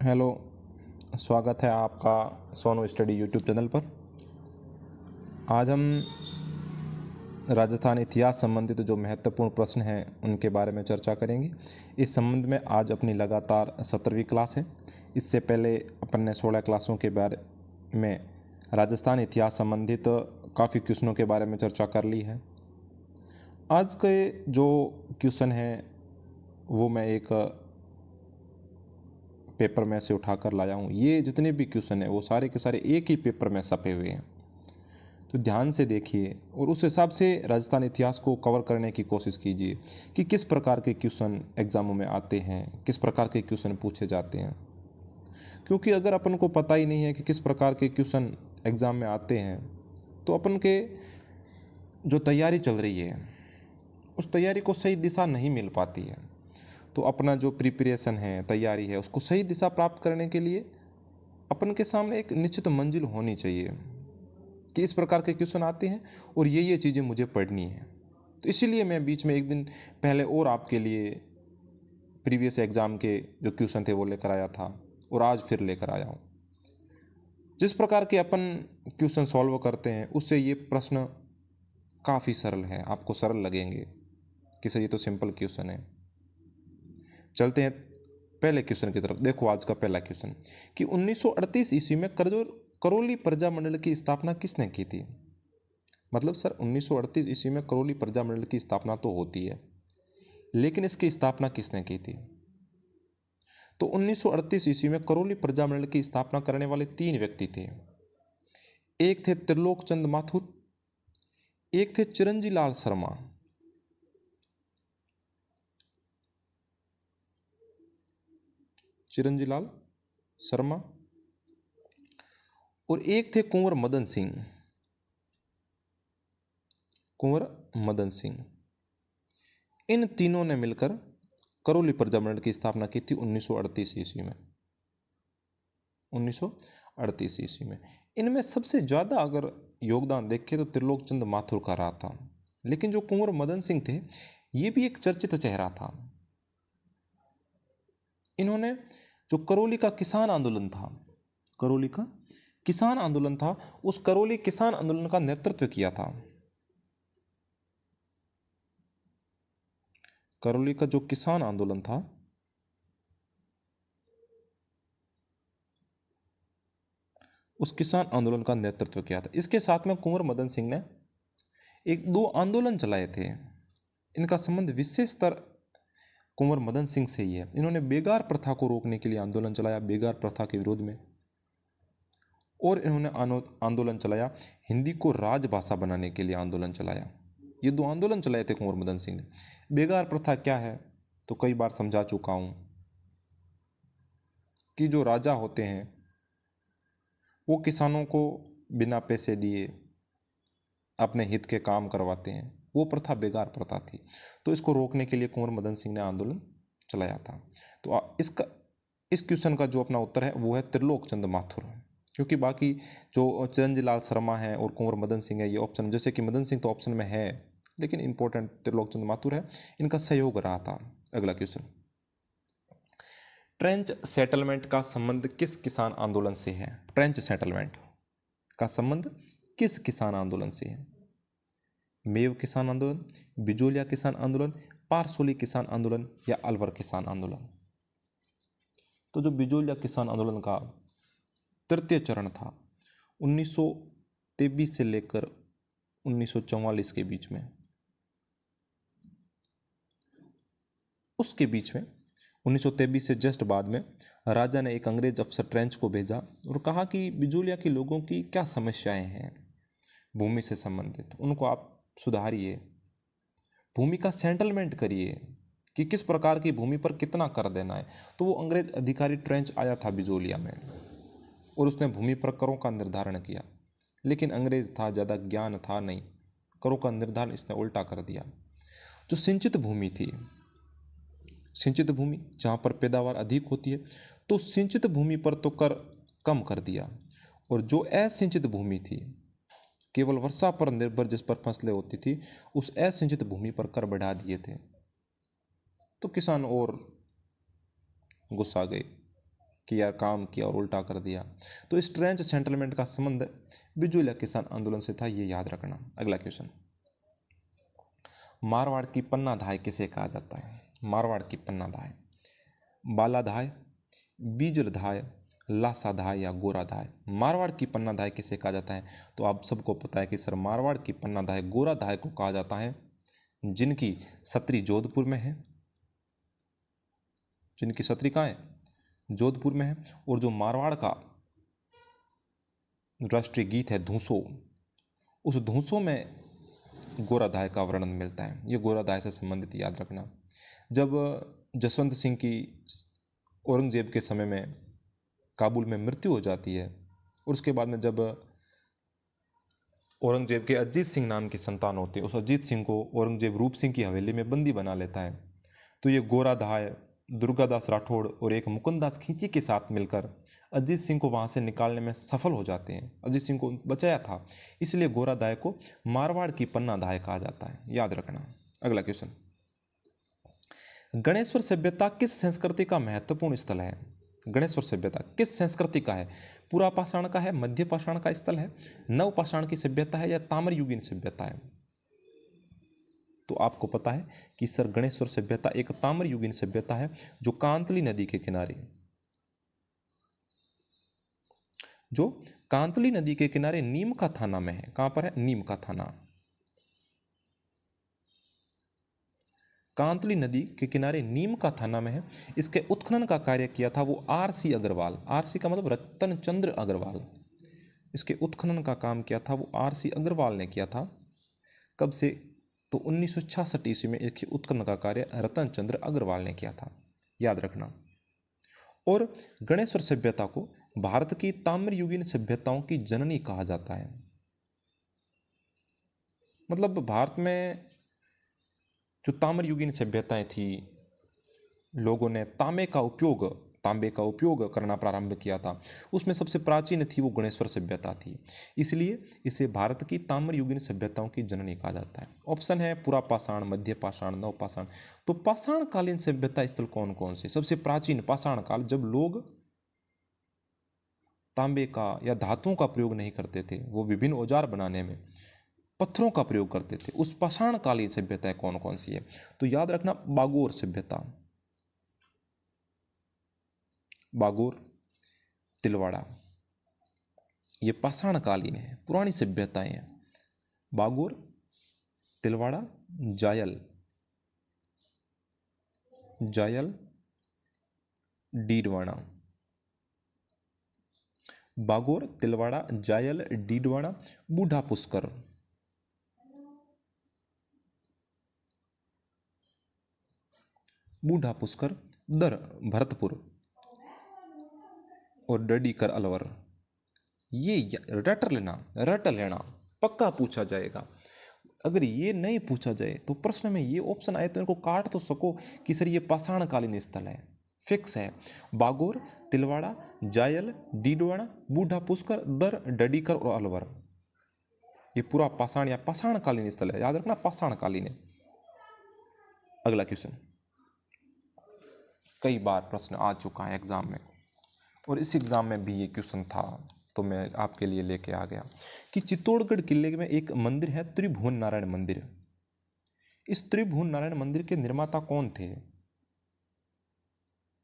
Hello. स्वागत है आपका सोनू स्टडी यूट्यूब चैनल पर। आज हम राजस्थान इतिहास संबंधित जो महत्वपूर्ण प्रश्न हैं उनके बारे में चर्चा करेंगे। इस संबंध में आज अपनी लगातार 17वीं क्लास है। इससे पहले अपन ने 16 क्लासों के बारे में राजस्थान इतिहास संबंधित काफ़ी क्वेश्चनों के बारे में चर्चा कर ली है। आज के जो क्वेश्चन हैं वो मैं एक पेपर में से उठा कर लाया हूँ। ये जितने भी क्वेश्चन हैं वो सारे के सारे एक ही पेपर में छपे हुए हैं, तो ध्यान से देखिए और उस हिसाब से राजस्थान इतिहास को कवर करने की कोशिश कीजिए कि किस प्रकार के क्वेश्चन एग्जामों में आते हैं, किस प्रकार के क्वेश्चन पूछे जाते हैं। क्योंकि अगर अपन को पता ही नहीं है कि किस प्रकार के क्वेश्चन एग्ज़ाम में आते हैं तो अपन के जो तैयारी चल रही है उस तैयारी को सही दिशा नहीं मिल पाती है। तो अपना जो प्रिपरेशन है, तैयारी है, उसको सही दिशा प्राप्त करने के लिए अपन के सामने एक निश्चित मंजिल होनी चाहिए कि इस प्रकार के क्वेश्चन आते हैं और ये चीज़ें मुझे पढ़नी है। तो इसीलिए मैं बीच में एक दिन पहले और आपके लिए प्रीवियस एग्ज़ाम के जो क्वेश्चन थे वो लेकर आया था और आज फिर लेकर आया हूँ। जिस प्रकार के अपन क्वेश्चन सॉल्व करते हैं उससे ये प्रश्न काफ़ी सरल है, आपको सरल लगेंगे कि सर ये तो सिंपल क्वेश्चन है। चलते हैं पहले क्वेश्चन की तरफ। देखो आज का पहला क्वेश्चन कि 1938 ईस्वी में करौली प्रजामंडल की स्थापना किसने की थी। मतलब सर 1938 ईस्वी में करौली प्रजामंडल की स्थापना तो होती है, लेकिन इसकी स्थापना किसने की थी। तो 1938 ईस्वी में करौली प्रजामंडल की स्थापना करने वाले 3 व्यक्ति थे। एक थे त्रिलोक चंद माथुर, एक थे चिरंजी लाल शर्मा, चिरंजी लाल शर्मा, और एक थे कुंवर मदन सिंह, कुंवर मदन सिंह। इन तीनों ने मिलकर करौली प्रजामंडल की स्थापना की थी 1938 ईस्वी में। 1938 ईस्वी में इनमें सबसे ज़्यादा अगर योगदान देखें तो त्रिलोक चंद माथुर का रहा था, लेकिन जो कुंवर मदन सिंह थे ये भी एक चर्चित चेहरा था। इन्होंने जो करौली का किसान आंदोलन था, करौली का किसान आंदोलन था, उस करौली किसान आंदोलन का नेतृत्व किया था। करौली का जो किसान आंदोलन था उस किसान आंदोलन का नेतृत्व किया था। इसके साथ में कुंवर मदन सिंह ने एक दो आंदोलन चलाए थे। इनका संबंध विशेषतर कुंवर मदन सिंह से ही है। इन्होंने बेगार प्रथा को रोकने के लिए आंदोलन चलाया, बेगार प्रथा के विरोध में, और इन्होंने आंदोलन चलाया हिंदी को राजभाषा बनाने के लिए आंदोलन चलाया। ये दो आंदोलन चलाए थे कुंवर मदन सिंह ने। बेगार प्रथा क्या है तो कई बार समझा चुका हूँ कि जो राजा होते हैं वो किसानों को बिना पैसे दिए अपने हित के काम करवाते हैं, वो प्रथा बेगार प्रथा थी। तो इसको रोकने के लिए कुंवर मदन सिंह ने आंदोलन चलाया था। तो इस क्वेश्चन का जो अपना उत्तर है वो है त्रिलोक चंद माथुर, क्योंकि बाकी जो चिरंजी लाल शर्मा है और कुंवर मदन सिंह है ये ऑप्शन, जैसे कि मदन सिंह तो ऑप्शन में है लेकिन इंपॉर्टेंट त्रिलोक चंद माथुर है, इनका सहयोग रहा था। अगला क्वेश्चन, ट्रेंच सेटलमेंट का संबंध किस किसान आंदोलन से है। ट्रेंच सेटलमेंट का संबंध किस किसान आंदोलन से है। मेव किसान आंदोलन, बिजोलिया किसान आंदोलन, पारसोली किसान आंदोलन या अलवर किसान आंदोलन। तो जो बिजोलिया किसान आंदोलन का तृतीय चरण था 1923 से लेकर 1944 के बीच में, उसके बीच में 1923 से जस्ट बाद में राजा ने एक अंग्रेज अफसर ट्रेंच को भेजा और कहा कि बिजोलिया के लोगों की क्या समस्याएं हैं भूमि से संबंधित, उनको आप सुधारिए, भूमि का सेटलमेंट करिए कि किस प्रकार की भूमि पर कितना कर देना है। तो वो अंग्रेज अधिकारी ट्रेंच आया था बिजोलिया में और उसने भूमि पर करों का निर्धारण किया, लेकिन अंग्रेज था, ज़्यादा ज्ञान था नहीं, करों का निर्धारण इसने उल्टा कर दिया। जो सिंचित भूमि थी, सिंचित भूमि जहाँ पर पैदावार अधिक होती है, तो सिंचित भूमि पर तो कर कम कर दिया, और जो असिंचित भूमि थी, केवल वर्षा पर निर्भर जिस पर फसलें होती थी, उस असिंचित भूमि पर कर बढ़ा दिए थे। तो किसान और गुस्सा गए कि यार काम किया और उल्टा कर दिया। तो इस ट्रेंच सेटलमेंट का संबंध बिजुलिया किसान आंदोलन से था, ये याद रखना। अगला क्वेश्चन, मारवाड़ की पन्ना धाय किसे कहा जाता है? मारवाड़ की पन्ना धाय, बालाधाय, बीजलधाय, लासाधाय या गोराधाय। मारवाड़ की पन्नाधाय किसे कहा जाता है? तो आप सबको पता है कि सर मारवाड़ की पन्नाधाय गोराधाय को कहा जाता है, जिनकी सत्री जोधपुर में है। जिनकी सत्री कहाँ है? जोधपुर में है। और जो मारवाड़ का राष्ट्रीय गीत है धूसो, उस धूसो में गोराधाय का वर्णन मिलता है। ये गोराधाय से संबंधित याद रखना। जब जसवंत सिंह की औरंगजेब के समय में काबुल में मृत्यु हो जाती है, और उसके बाद में जब औरंगजेब के अजीत सिंह नाम की संतान होती है, उस अजीत सिंह को औरंगजेब रूप सिंह की हवेली में बंदी बना लेता है। तो ये गोराधाय, दुर्गादास राठौड़ और एक मुकुंददास खींची के साथ मिलकर अजीत सिंह को वहां से निकालने में सफल हो जाते हैं। अजीत सिंह को बचाया था, इसलिए गोराधाय को मारवाड़ की पन्नाधाय कहा जाता है, याद रखना। अगला क्वेश्चन, गणेश्वर सभ्यता किस संस्कृति का महत्वपूर्ण स्थल है? गणेश्वर सभ्यता किस संस्कृति का है? पुरापाषाण का है, मध्य पाषाण का स्थल है, नवपाषाण की सभ्यता है या ताम्रयुगीन सभ्यता है? तो आपको पता है कि सर गणेश्वर सभ्यता एक ताम्रयुगीन सभ्यता है, जो कांतली नदी के किनारे, जो कांतली नदी के किनारे नीम का थाना में है। कहां पर है? नीम का थाना। कांतली नदी के किनारे नीम का थाना में है। इसके उत्खनन का कार्य किया था वो आर.सी. अग्रवाल। आर.सी. का मतलब रतन चंद्र अग्रवाल। इसके उत्खनन का काम किया था वो आर.सी. अग्रवाल ने किया था। कब से? तो 1966 ईस्वी में इसके उत्खनन का कार्य रतन चंद्र अग्रवाल ने किया था, याद रखना। और गणेश्वर सभ्यता को भारत की ताम्रयुगीन सभ्यताओं की जननी कहा जाता है। मतलब भारत में जो ताम्रयुगीन सभ्यताएं थी, लोगों ने तांबे का उपयोग करना प्रारंभ किया था, उसमें सबसे प्राचीन थी वो गणेश्वर सभ्यता थी। इसलिए इसे भारत की ताम्रयुगीन सभ्यताओं की जननी कहा जाता है। ऑप्शन है पुरापाषाण, मध्य पाषाण, नवपाषाण। तो पाषाण कालीन सभ्यता स्थल कौन कौन से? सबसे प्राचीन पाषाण काल, जब लोग तांबे का या धातुओं का प्रयोग नहीं करते थे, वो विभिन्न औजार बनाने में पत्थरों का प्रयोग करते थे। उस पाषाण कालीन सभ्यताएं कौन कौन सी है? तो याद रखना, बागोर सभ्यता, बागोर, तिलवाड़ा, ये पाषाण कालीन है, पुरानी सभ्यताएं हैं। बागोर, तिलवाड़ा, जायल, जायल, डीडवाड़ा। बागोर, तिलवाड़ा, जायल, डीडवाड़ा, बूढ़ा पुष्कर। बूढ़ा पुष्कर, दर भरतपुर और डडीकर अलवर। ये रट लेना, पक्का पूछा जाएगा। अगर ये नहीं पूछा जाए तो प्रश्न में ये ऑप्शन आए तो इनको काट तो सको कि सर ये पाषाण कालीन स्थल है, फिक्स है। बागोर, तिलवाड़ा, जायल, डीडवाड़ा, बूढ़ा पुष्कर, दर, डडीकर और अलवर, ये पूरा पाषाण या पाषाण कालीन स्थल है, याद रखना, पाषाण कालीन है। अगला क्वेश्चन, कई बार प्रश्न आ चुका है एग्जाम में, और इस एग्जाम में भी ये क्वेश्चन था, तो मैं आपके लिए लेके आ गया कि चित्तौड़गढ़ किले में एक मंदिर है, त्रिभुवन नारायण मंदिर। इस त्रिभुवन नारायण मंदिर के निर्माता कौन थे?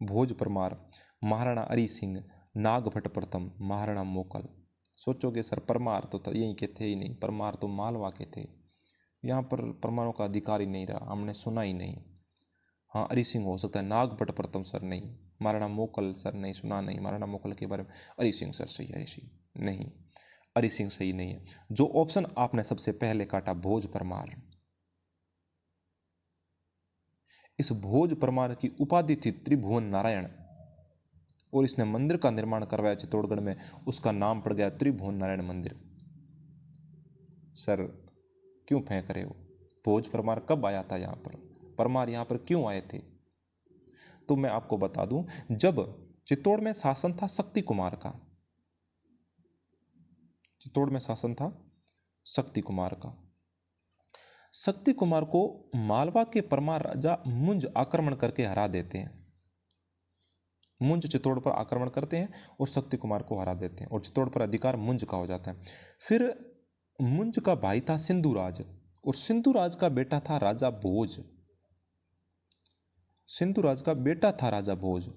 भोज परमार, महाराणा अरी सिंह, नागभट्ट प्रथम, महाराणा मोकल। सोचोगे सर परमार तो यहीं के थे ही नहीं, परमार तो मालवा के थे। यहाँ पर परमारों का अधिकार ही नहीं रहा, हमने सुना ही नहीं। हाँ, अरी सिंह हो सकता है, नागभट्ट प्रथम सर नहीं, महाराणा मोकल सर नहीं, सुना नहीं महाराणा मोकल के बारे में। अरी सिंह सर सही है, अरी सिंह नहीं, अरी सिंह सही नहीं है। जो ऑप्शन आपने सबसे पहले काटा भोज परमार, इस भोज परमार की उपाधि थी त्रिभुवन नारायण, और इसने मंदिर का निर्माण करवाया चित्तौड़गढ़ में, उसका नाम पड़ गया त्रिभुवन नारायण मंदिर। सर क्यों फेंक रहे हो? भोज परमार कब आया था यहाँ पर? परमार यहाँ पर क्यों आए थे? तो मैं आपको बता दूं, जब चित्तौड़ में शासन था शक्ति कुमार का, चित्तौड़ में शासन था शक्ति कुमार का, शक्ति कुमार को मालवा के परमार राजा मुंज आक्रमण करके हरा देते हैं। मुंज चित्तौड़ पर आक्रमण करते हैं और शक्ति कुमार को हरा देते हैं और चित्तौड़ पर अधिकार मुंज का हो जाता है। फिर मुंज का भाई था सिंधुराज और सिंधुराज का बेटा था राजा भोज। सिंधुराज का बेटा था राजा भोज।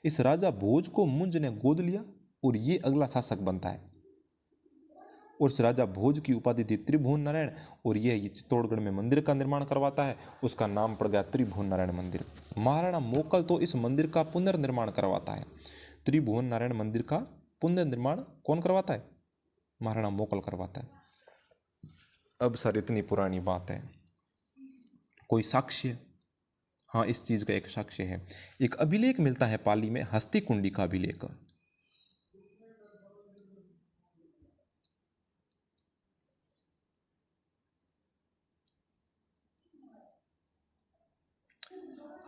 इस राजा भोज को मुंज ने गोद लिया और ये अगला शासक बनता है और इस राजा भोज की उपाधि थी त्रिभुवन नारायण और ये चित्तौड़गढ़ में मंदिर का निर्माण करवाता है। उसका नाम पड़ गया त्रिभुवन नारायण मंदिर। महाराणा मोकल तो इस मंदिर का पुनर्निर्माण करवाता है। त्रिभुवन नारायण मंदिर का पुनर्निर्माण कौन करवाता है? महाराणा मोकल करवाता है। अब सर इतनी पुरानी बात है, कोई साक्ष्य? हाँ, इस चीज का एक साक्ष्य है। एक अभिलेख मिलता है पाली में, हस्ती कुंडी का अभिलेख।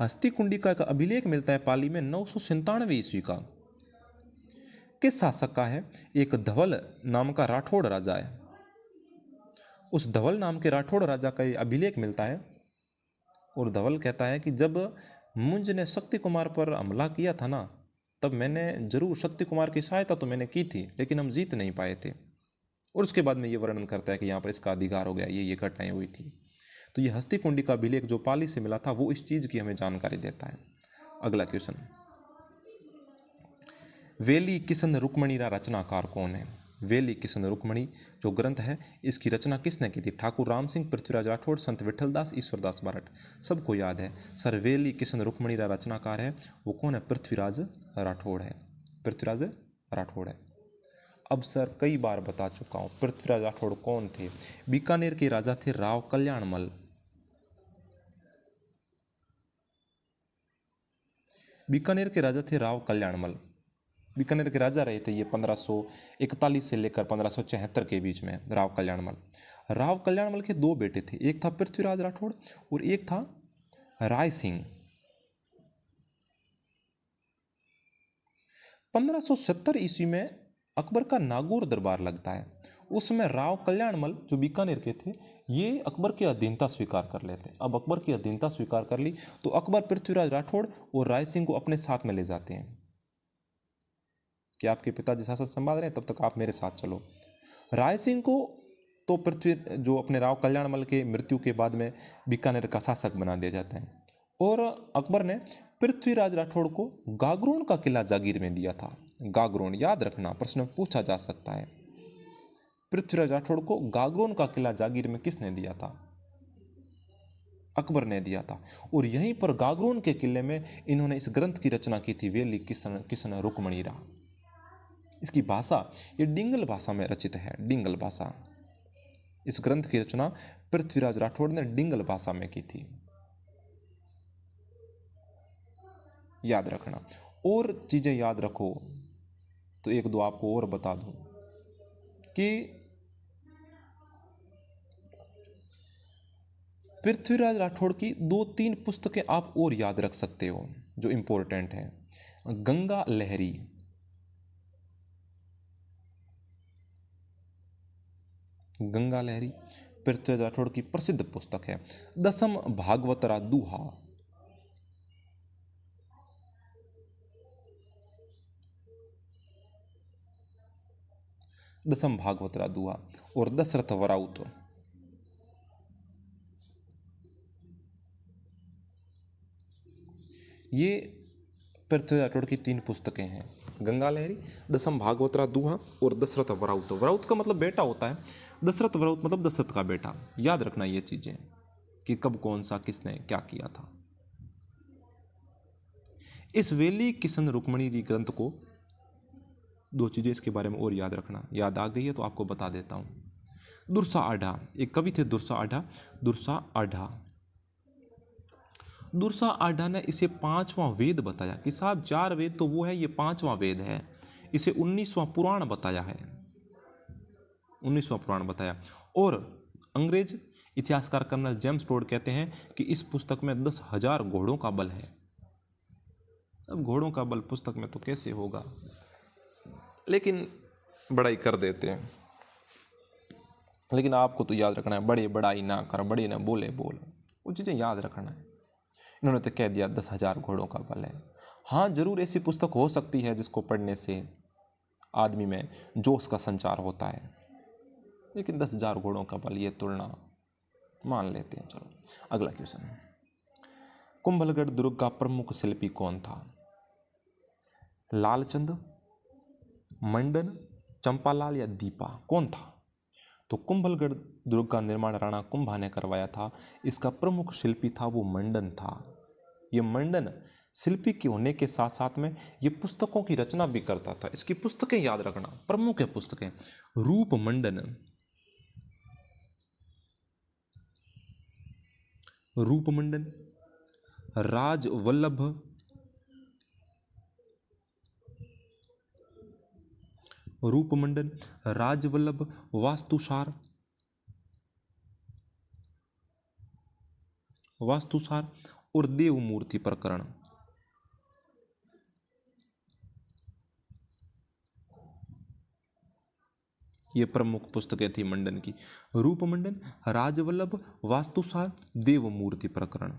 हस्ती कुंडी का एक अभिलेख मिलता है पाली में 997 ईस्वी का। किस शासक का है? एक धवल नाम का राठौड़ राजा है। उस धवल नाम के राठौड़ राजा का ये अभिलेख मिलता है और धवल कहता है कि जब मुंज ने शक्ति कुमार पर हमला किया था ना, तब मैंने जरूर शक्ति कुमार की सहायता तो मैंने की थी, लेकिन हम जीत नहीं पाए थे। और उसके बाद में ये वर्णन करता है कि यहाँ पर इसका अधिकार हो गया, ये घटनाएं हुई थी। तो ये हस्ती कुंडी का अभिलेख जो पाली से मिला था वो इस चीज की हमें जानकारी देता है। अगला क्वेश्चन, वेली किशन रुक्मणी का रचनाकार कौन है? वेली किशन रुक्मणी जो ग्रंथ है इसकी रचना किसने की थी? ठाकुर राम सिंह, पृथ्वीराज राठौड़, संत विठलदास, ईश्वरदास बारट। सबको याद है सर, वेली किशन रुक्मणी का रचनाकार है वो कौन है? पृथ्वीराज राठौड़ है। पृथ्वीराज राठौड़ है। अब सर कई बार बता चुका हूं, पृथ्वीराज राठौड़ कौन थे? बीकानेर के राजा थे राव कल्याणमल। बीकानेर के राजा थे राव कल्याणमल। बीकानेर के राजा रहे थे ये 1541 से लेकर 1576 के बीच में, राव कल्याणमल। राव कल्याणमल के दो बेटे थे, एक था पृथ्वीराज राठौड़ और एक था राय सिंह। 1570 ईस्वी में अकबर का नागौर दरबार लगता है। उस समय राव कल्याणमल जो बीकानेर के थे ये अकबर की अधीनता स्वीकार कर लेते हैं। अब अकबर की अधीनता स्वीकार कर ली तो अकबर पृथ्वीराज राठौड़ और राय सिंह को अपने साथ में ले जाते हैं कि आपके पिताजी शासन संभाल रहे हैं, तब तक आप मेरे साथ चलो। राय सिंह को तो पृथ्वी जो अपने राव कल्याणमल के मृत्यु के बाद में बीकानेर का शासक बना दिया जाता है और अकबर ने पृथ्वीराज राठौड़ को गागरोन का किला जागीर में दिया था। गागरोन याद रखना, प्रश्न पूछा जा सकता है। पृथ्वीराज राठौड़ को गागरोन का किला जागीर में किसने दिया था? अकबर ने दिया था। और यहीं पर गागरोन के किले में इन्होंने इस ग्रंथ की रचना की थी, वेली किशन रुक्मणीरा। इसकी भाषा ये डिंगल भाषा में रचित है, डिंगल भाषा। इस ग्रंथ की रचना पृथ्वीराज राठौड़ ने डिंगल भाषा में की थी, याद रखना। और चीजें याद रखो तो एक दो आपको और बता दूं कि पृथ्वीराज राठौड़ की 2-3 पुस्तकें आप और याद रख सकते हो जो इंपॉर्टेंट है। गंगा लहरी, गंगा लहरी पृथ्वीराज राठौड़ की प्रसिद्ध पुस्तक है। दसम भागवतरा दूहा, दसम भागवतरा दूहा। और दशरथ वराउत, ये पृथ्वीराज राठौड़ की 3 पुस्तकें हैं, गंगा लहरी, दसम भागवतरा दूहा और दशरथ वराउत। वराउत का मतलब बेटा होता है, दशरथ वराउत मतलब दशरथ का बेटा। याद रखना ये चीजें कि कब कौन सा किसने क्या किया था। इस वेली किशन रुक्मणी ग्रंथ को 2 चीजें इसके बारे में और याद रखना। याद आ गई है तो आपको बता देता हूं। दुर्सा आढ़ा, एक कवि थे दुर्सा आढ़ा। दुर्सा आढ़ा, दुर्सा आढ़ा ने इसे 5वां वेद बताया कि साहब 4 वेद तो वो है, ये 5वां वेद है। इसे 19वां पुराण बताया है, 19वां पुराण बताया। और अंग्रेज इतिहासकार कर्नल जेम्स टोड कहते हैं कि इस पुस्तक में 10,000 घोड़ों का बल है। अब घोड़ों का बल पुस्तक में तो कैसे होगा, लेकिन बड़ाई कर देते हैं। लेकिन आपको तो याद रखना है, बड़े बड़ाई ना कर, बड़े ना बोले बोल, वो चीजें याद रखना है। इन्होंने तो कह दिया 10,000 घोड़ों का बल है। हाँ, जरूर ऐसी पुस्तक हो सकती है जिसको पढ़ने से आदमी में जोश का संचार होता है, लेकिन 10,000 घोड़ों का बल, ये तुलना मान लेते हैं। चलो अगला क्वेश्चन। कुंभलगढ़ दुर्ग का प्रमुख शिल्पी कौन था? लालचंद, मंडन, चंपालाल या दीपा, कौन था? तो कुंभलगढ़ दुर्ग का निर्माण राणा कुंभा ने करवाया था। इसका प्रमुख शिल्पी था वो मंडन था। ये मंडन शिल्पी के होने के साथ साथ में ये पुस्तकों की रचना भी करता था। इसकी पुस्तकें याद रखना, प्रमुख है पुस्तकें। रूप मंडन, रूप मंडन, राज वल्लभ, रूप मंडन, राज वल्लभ, वास्तुसार, वास्तुसार और देव मूर्ति प्रकरण। ये प्रमुख पुस्तकें थी मंडन की। रूप मंडन, राजवल्लभ, वास्तुसार, देव मूर्ति प्रकरण।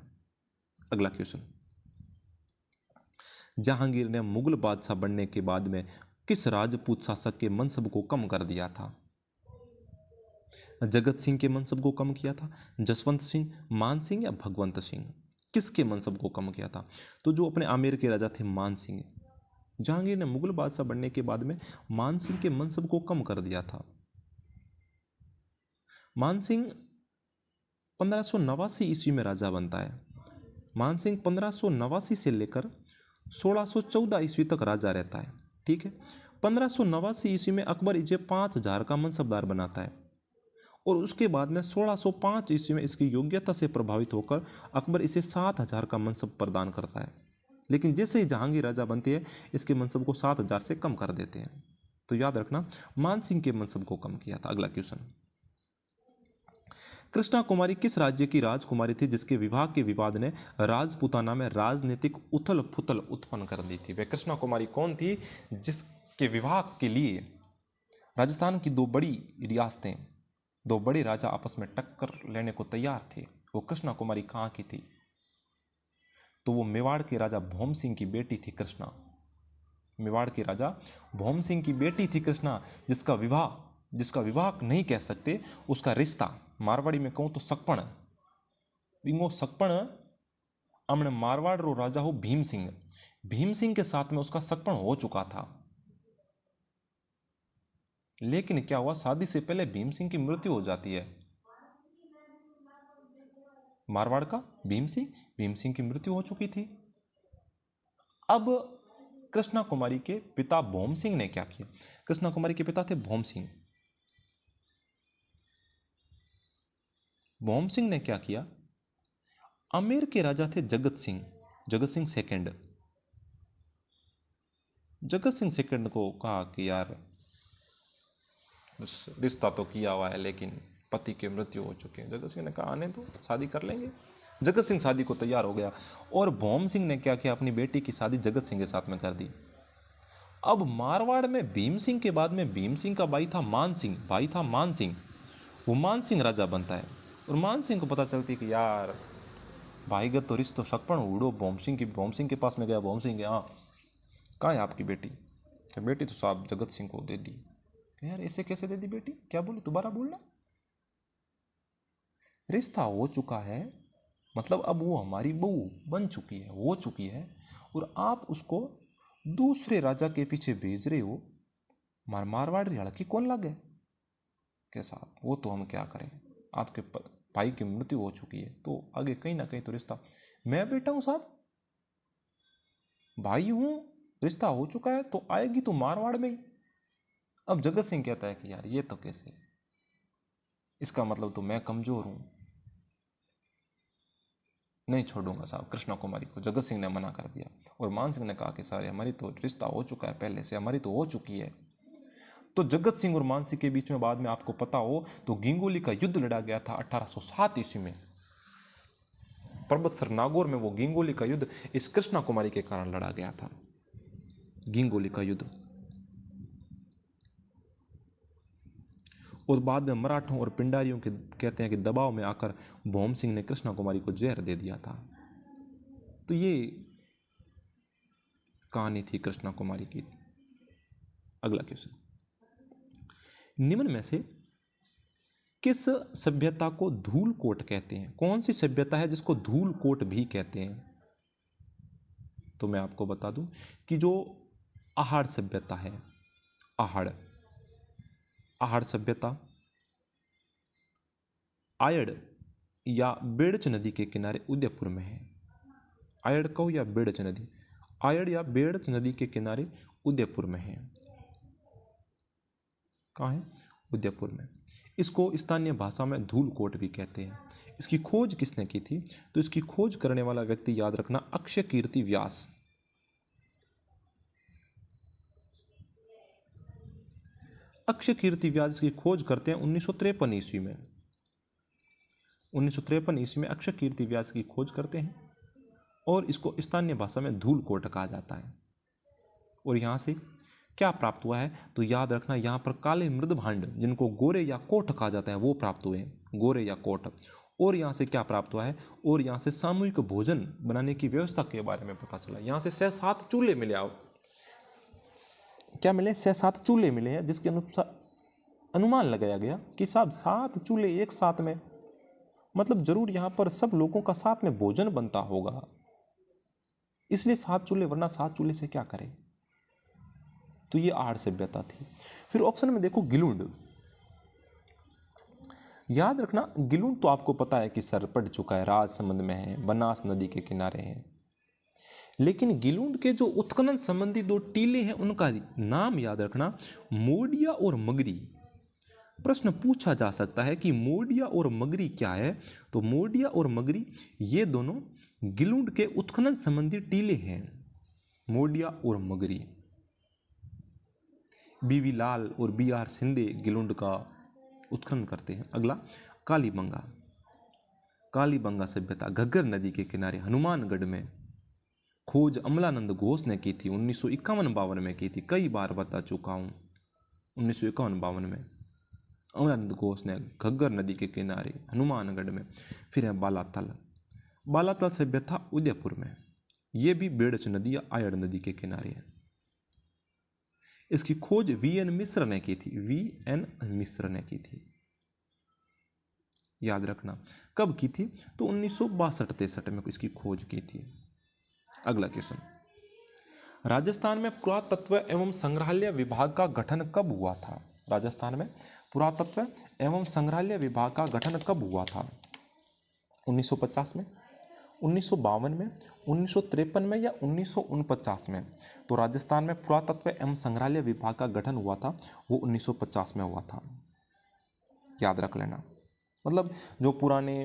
अगला क्वेश्चन। जहांगीर ने मुगल बादशाह बनने के बाद में किस राजपूत शासक के मनसब को कम कर दिया था? जगत सिंह के मनसब को कम किया था, जसवंत सिंह, मान सिंह या भगवंत सिंह? किसके मनसब को कम किया था? तो जो अपने आमेर के राजा थे मान सिंह। जहांगीर ने मुगल बादशाह बनने के बाद में मान सिंह के मनसब को कम कर दिया था। मान सिंह 1589 ईस्वी में राजा बनता है। मान सिंह 1589 से लेकर 1614 ईस्वी तक राजा रहता है। ठीक है। 1589 ईस्वी में अकबर इसे 5,000 का मनसबदार बनाता है और उसके बाद में 1605 ईस्वी में इसकी योग्यता से प्रभावित होकर अकबर इसे 7,000 का मनसब प्रदान करता है। लेकिन जैसे ही जहांगीर राजा बनती है इसके मनसब को 7,000 से कम कर देते हैं। तो याद रखना, मान सिंह के मनसब को कम किया था। अगला क्वेश्चन। कृष्णा कुमारी किस राज्य की राजकुमारी थी जिसके विवाह के विवाद ने राजपूताना में राजनीतिक उथल पुथल उत्पन्न कर दी थी? वह कृष्णा कुमारी कौन थी जिसके विवाह के लिए राजस्थान की दो बड़ी रियासतें, दो बड़े राजा आपस में टक्कर लेने को तैयार थे? वो कृष्णा कुमारी कहाँ की थी? तो वो मेवाड़ के राजा भौम सिंह की बेटी थी कृष्णा। मेवाड़ के राजा भौम सिंह की बेटी थी कृष्णा, जिसका विवाह नहीं कह सकते, उसका रिश्ता, मारवाड़ी में कहूं तो सकपण, विंगो सकपण हमने मारवाड़ रो राजा हो भीम सिंह, भीम सिंह के साथ में उसका सकपण हो चुका था। लेकिन क्या हुआ, शादी से पहले भीम सिंह की मृत्यु हो जाती है। मारवाड़ का भीम सिंह की मृत्यु हो चुकी थी। अब कृष्णा कुमारी के पिता भौम सिंह ने क्या किया? कृष्णा कुमारी के पिता थे भौम सिंह। भौम सिंह ने क्या किया? आमेर के राजा थे जगत सिंह सेकंड। जगत सिंह सेकंड को कहा कि यार रिश्ता तो किया हुआ है लेकिन पति की मृत्यु हो चुकी है। जगत सिंह ने कहा आने दो, शादी कर लेंगे। जगत सिंह शादी को तैयार हो गया और भौम सिंह ने क्या किया, अपनी बेटी की शादी जगत सिंह के साथ में कर दी। अब मारवाड़ में भीम सिंह के बाद में भीम सिंह का भाई था मान सिंह। वो मान सिंह राजा बनता है और मान सिंह को पता चलती कि यार भाईगत तो रिश्तो सकपण उड़ो। भौम सिंह के पास में गया। भौम सिंह हाँ, कहाँ है आपकी बेटी? बेटी तो साहब जगत सिंह को दे दी। यार ऐसे कैसे दे दी बेटी? क्या बोली, दोबारा बोलना। रिश्ता हो चुका है, मतलब अब वो हमारी बहू बन चुकी है, हो चुकी है, और आप उसको दूसरे राजा के पीछे भेज रहे हो। मारवाड़ी लड़की कौन लगे के साथ? वो तो हम क्या करें, आपके भाई की मृत्यु हो चुकी है तो आगे कहीं ना कहीं तो रिश्ता। मैं बेटा हूं साहब, भाई हूं, रिश्ता हो चुका है तो आएगी तो मारवाड़ में ही। अब जगत सिंह कहता है कि यार ये तो कैसे, इसका मतलब तो मैं कमजोर हूं, नहीं छोड़ूंगा साहब कृष्णा कुमारी को। जगत सिंह ने मना कर दिया और मान सिंह ने कहा कि सारे हमारी तो रिश्ता हो चुका है, पहले से हमारी तो हो चुकी है। तो जगत सिंह और मान सिंह के बीच में बाद में आपको पता हो तो गिंगोली का युद्ध लड़ा गया था 1807 ईस्वी में। पर्वतसर नागौर में वो गिंगोली का युद्ध इस कृष्णा कुमारी के कारण लड़ा गया था, गिंगोली का युद्ध। और बाद में मराठों और पिंडारियों के कहते हैं कि दबाव में आकर भौम सिंह ने कृष्णा कुमारी को जहर दे दिया था। तो ये कहानी थी कृष्णा कुमारी की। अगला क्वेश्चन, निम्न में से किस सभ्यता को धूलकोट कहते हैं? कौन सी सभ्यता है जिसको धूलकोट भी कहते हैं? तो मैं आपको बता दूं कि जो आहड़ सभ्यता है, आहड़ सभ्यता आयड़ या बेड़च नदी के किनारे उदयपुर में है। आयड़ कहो या बेड़च नदी, आयड़ या बेड़च नदी के किनारे उदयपुर में है। कहाँ है? उदयपुर में। इसको स्थानीय भाषा में धूलकोट भी कहते हैं। इसकी खोज किसने की थी? तो इसकी खोज करने वाला व्यक्ति याद रखना अक्षय कीर्ति व्यास। अक्षय कीर्ति व्यास की खोज करते हैं 1953 ईस्वी में। 1953 ईस्वी में अक्षय कीर्ति व्यास की खोज करते हैं और इसको स्थानीय भाषा में धूलकोट कहा जाता है। और यहाँ से क्या प्राप्त हुआ है? तो याद रखना यहाँ पर काले मृद भांड, जिनको गोरे या कोट कहा जाता है, वो प्राप्त हुए, गोरे या कोट। और यहाँ से क्या प्राप्त हुआ है? और यहाँ से सामूहिक भोजन बनाने की व्यवस्था के बारे में पता चला। यहाँ से 6-7 चूल्हे मिले। आप क्या मिले? 6-7 चूल्हे मिले हैं, जिसके अनुसार अनुमान लगाया गया कि साहब 7 चूल्हे एक साथ में, मतलब जरूर यहाँ पर सब लोगों का साथ में भोजन बनता होगा, इसलिए 7 चूल्हे, वरना 7 चूल्हे से क्या करें? तो ये आहड़ सभ्यता थी। फिर ऑप्शन में देखो गिलुंड। याद रखना गिलुंड तो आपको पता है कि सर पढ़ चुका है, राजसमंद में है, बनास नदी के किनारे है। लेकिन गिलुंड के जो उत्खनन संबंधी 2 टीले हैं उनका नाम याद रखना, मोडिया और मगरी। प्रश्न पूछा जा सकता है कि मोडिया और मगरी क्या है? तो मोडिया और मगरी ये दोनों गिलुंड के उत्खनन संबंधी टीले हैं। मोडिया और मगरी। बीवी लाल और BR शिंदे गिलुंड का उत्खनन करते हैं। अगला कालीबंगा। कालीबंगा सभ्यता घग्गर नदी के किनारे हनुमानगढ़ में। खोज अमलानंद घोष ने की थी, 1951-52 में की थी। कई बार बता चुका हूं, 1951-52 में अमलानंद घोष ने घग्गर नदी के किनारे हनुमानगढ़ में। फिर है बालातल। बालातल सभ्यता उदयपुर में, यह भी बेड़च नदी या आयड़ नदी के किनारे है। इसकी खोज VN मिश्र ने की थी। VN मिश्र ने की थी, याद रखना। कब की थी? तो 1962-63 में इसकी खोज की थी। अगला क्वेश्चन, राजस्थान में पुरातत्व एवं संग्रहालय विभाग का गठन कब हुआ था? राजस्थान में पुरातत्व एवं संग्रहालय विभाग का गठन कब हुआ था? 1950 में, 1952 में, 1953 में या 1949 में? तो राजस्थान में पुरातत्व एवं संग्रहालय विभाग का गठन हुआ था, वो 1950 में हुआ था। याद रख लेना। मतलब जो पुराने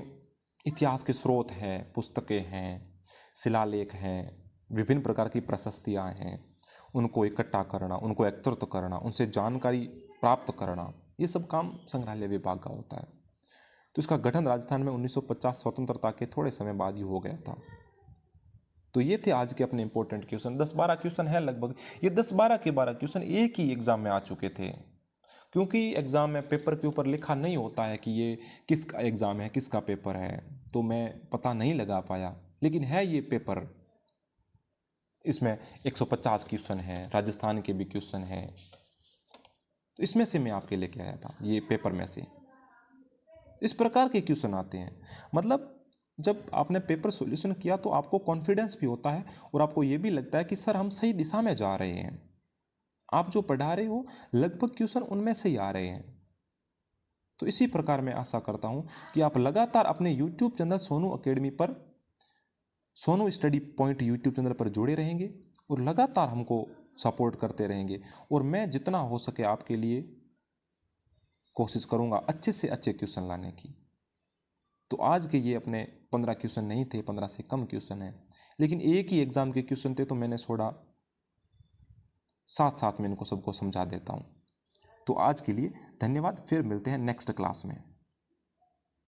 इतिहास के स्रोत हैं, पुस्तकें हैं, शिलालेख हैं, विभिन्न प्रकार की प्रशस्तियाँ हैं, उनको इकट्ठा करना, उनको एकत्रित करना, उनसे जानकारी प्राप्त करना, ये सब काम संग्रहालय विभाग का होता है। तो इसका गठन राजस्थान में 1950 स्वतंत्रता के थोड़े समय बाद ही हो गया था। तो ये थे आज के अपने इंपॉर्टेंट क्वेश्चन। 10-12 क्वेश्चन है लगभग। ये 10-12 के 12 क्वेश्चन एक ही एग्जाम में आ चुके थे, क्योंकि एग्जाम में पेपर के ऊपर लिखा नहीं होता है कि ये किसका एग्जाम है, किसका पेपर है, तो मैं पता नहीं लगा पाया। लेकिन है ये पेपर, इसमें 150 क्वेश्चन है, राजस्थान के भी क्वेश्चन है, तो इसमें से मैं आपके लेके आया था, ये पेपर में से इस प्रकार के क्वेश्चन आते हैं। मतलब जब आपने पेपर सॉल्यूशन किया तो आपको कॉन्फिडेंस भी होता है और आपको ये भी लगता है कि सर हम सही दिशा में जा रहे हैं, आप जो पढ़ा रहे हो लगभग क्वेश्चन उनमें से ही आ रहे हैं। तो इसी प्रकार मैं आशा करता हूं कि आप लगातार अपने यूट्यूब चैनल सोनू अकेडमी पर, Sonu study point YouTube channel पर जुड़े रहेंगे और लगातार हमको सपोर्ट करते रहेंगे। और मैं जितना हो सके आपके लिए कोशिश करूंगा अच्छे से अच्छे क्वेश्चन लाने की। तो आज के ये अपने 15 क्वेश्चन नहीं थे, 15 से कम क्वेश्चन हैं, लेकिन एक ही एग्जाम के क्वेश्चन थे, तो मैंने थोड़ा साथ साथ में इनको सबको समझा देता हूं। तो आज के लिए धन्यवाद, फिर मिलते हैं नेक्स्ट क्लास में।